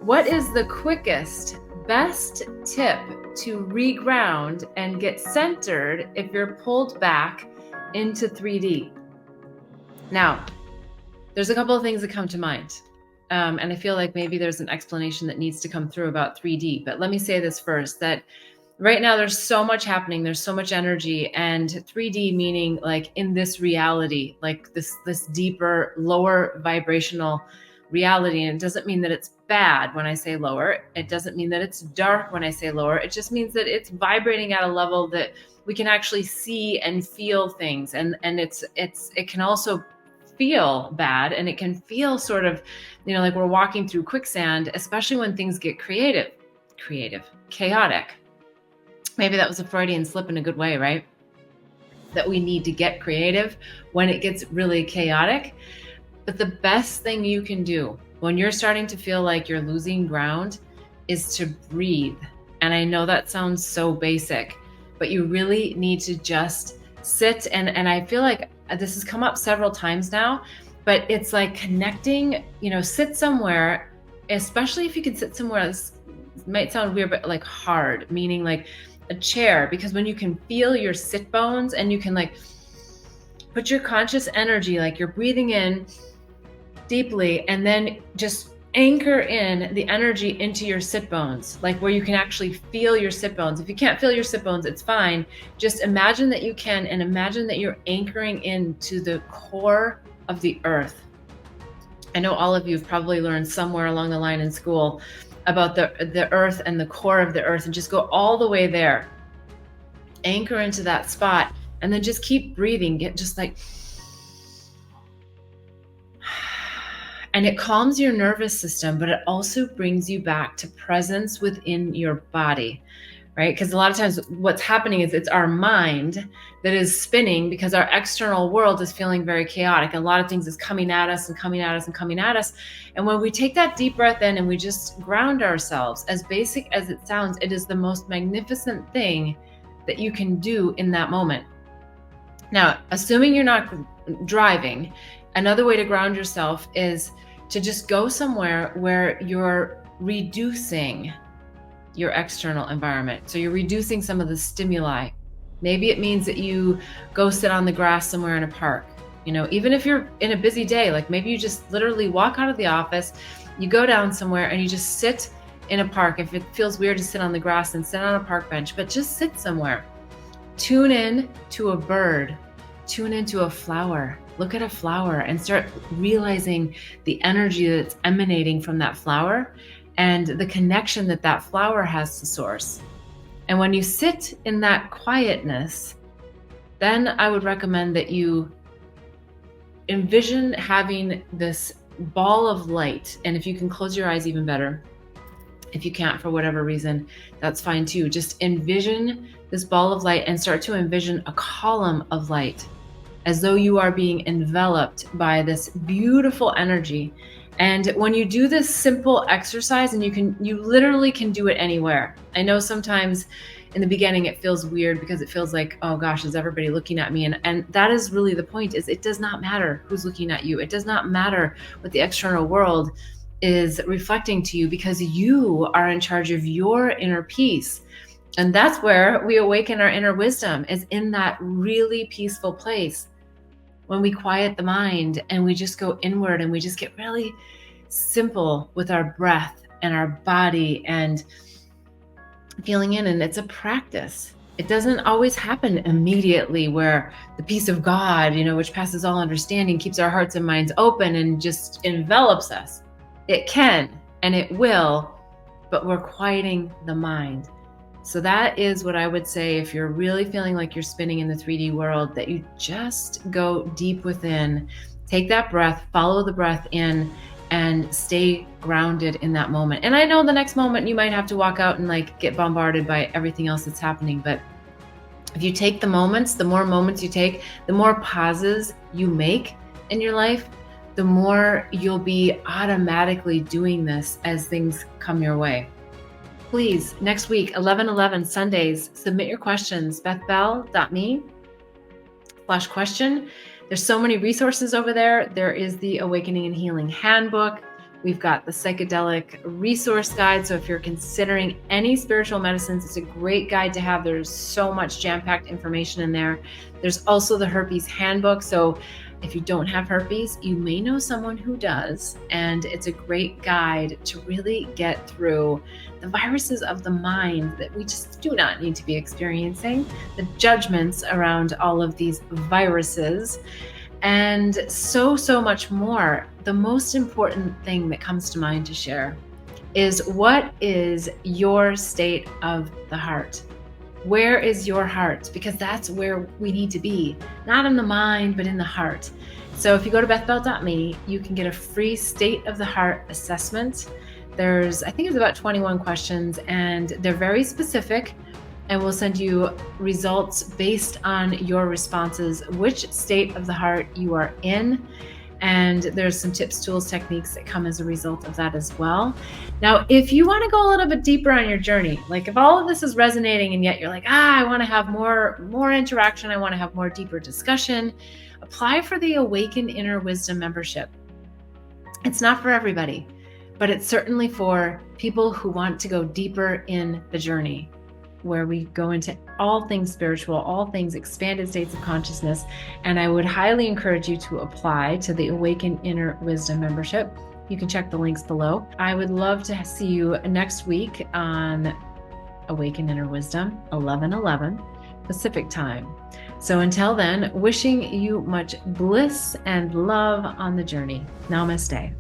What is the quickest, best tip to reground and get centered if you're pulled back into 3D? Now, there's a couple of things that come to mind. And I feel like maybe there's an explanation that needs to come through about 3D. But let me say this first, that right now there's so much happening. There's so much energy, and 3D meaning like in this reality, like this deeper, lower vibrational reality. And it doesn't mean that it's bad when I say lower. It doesn't mean that it's dark when I say lower. It just means that it's vibrating at a level that we can actually see and feel things. And it can also feel bad, and it can feel sort of, like we're walking through quicksand, especially when things get chaotic. Maybe that was a Freudian slip in a good way, right? That we need to get creative when it gets really chaotic. But the best thing you can do when you're starting to feel like you're losing ground is to breathe. And I know that sounds so basic, but you really need to just sit. And I feel like this has come up several times now, but it's like connecting, sit somewhere, especially if you can sit somewhere, this might sound weird, but like hard, meaning like a chair, because when you can feel your sit bones and you can like put your conscious energy, like you're breathing in deeply, and then just anchor in the energy into your sit bones, like where you can actually feel your sit bones. If you can't feel your sit bones, it's fine. Just imagine that you can, and imagine that you're anchoring into the core of the earth. I know all of you have probably learned somewhere along the line in school about the earth and the core of the earth, and just go all the way there. Anchor into that spot, and then just keep breathing. Get just like, and it calms your nervous system, but it also brings you back to presence within your body, right? Because a lot of times what's happening is it's our mind that is spinning because our external world is feeling very chaotic. A lot of things is coming at us and coming at us and coming at us. And when we take that deep breath in and we just ground ourselves, as basic as it sounds, it is the most magnificent thing that you can do in that moment. Now, assuming you're not driving, another way to ground yourself is to just go somewhere where you're reducing your external environment. So you're reducing some of the stimuli. Maybe it means that you go sit on the grass somewhere in a park. Even if you're in a busy day, like maybe you just literally walk out of the office, you go down somewhere and you just sit in a park. If it feels weird to sit on the grass, and sit on a park bench, but just sit somewhere. Tune in to a bird, tune into a flower. Look at a flower and start realizing the energy that's emanating from that flower and the connection that that flower has to source. And when you sit in that quietness, then I would recommend that you envision having this ball of light. And if you can close your eyes, even better. If you can't for whatever reason, that's fine too. Just envision this ball of light and start to envision a column of light, as though you are being enveloped by this beautiful energy. And when you do this simple exercise, and you literally can do it anywhere. I know sometimes in the beginning it feels weird because it feels like, oh gosh, is everybody looking at me? And that is really the point, is it does not matter who's looking at you. It does not matter what the external world is reflecting to you, because you are in charge of your inner peace. And that's where we awaken our inner wisdom, is in that really peaceful place. When we quiet the mind and we just go inward and we just get really simple with our breath and our body and feeling in. And it's a practice. It doesn't always happen immediately, where the peace of God, which passes all understanding, keeps our hearts and minds open and just envelops us. It can and it will, but we're quieting the mind. So that is what I would say, if you're really feeling like you're spinning in the 3D world, that you just go deep within, take that breath, follow the breath in, and stay grounded in that moment. And I know the next moment you might have to walk out and like get bombarded by everything else that's happening. But if you take the moments, the more moments you take, the more pauses you make in your life, the more you'll be automatically doing this as things come your way. Please, next week, 11/11 Sundays, submit your questions, bethbell.me/question. There's so many resources over there. There is the Awakening and Healing Handbook. We've got the psychedelic resource guide. So if you're considering any spiritual medicines, it's a great guide to have. There's so much jam-packed information in there. There's also the herpes handbook. So if you don't have herpes, you may know someone who does. And it's a great guide to really get through the viruses of the mind that we just do not need to be experiencing, the judgments around all of these viruses, and so much more. The most important thing that comes to mind to share is, what is your state of the heart? Where is your heart? Because that's where we need to be, not in the mind, but in the heart. So if you go to bethbell.me, you can get a free state of the heart assessment. I think it's about 21 questions, and they're very specific, and we'll send you results based on your responses, which state of the heart you are in. And there's some tips, tools, techniques that come as a result of that as well. Now, if you want to go a little bit deeper on your journey, like if all of this is resonating and yet you're like, I want to have more interaction, I want to have more deeper discussion, apply for the Awaken Inner Wisdom membership. It's not for everybody, but it's certainly for people who want to go deeper in the journey, where we go into all things spiritual, all things expanded states of consciousness. And I would highly encourage you to apply to the Awaken Inner Wisdom membership. You can check the links below. I would love to see you next week on Awaken Inner Wisdom, 11:11 Pacific time. So until then, wishing you much bliss and love on the journey. Namaste.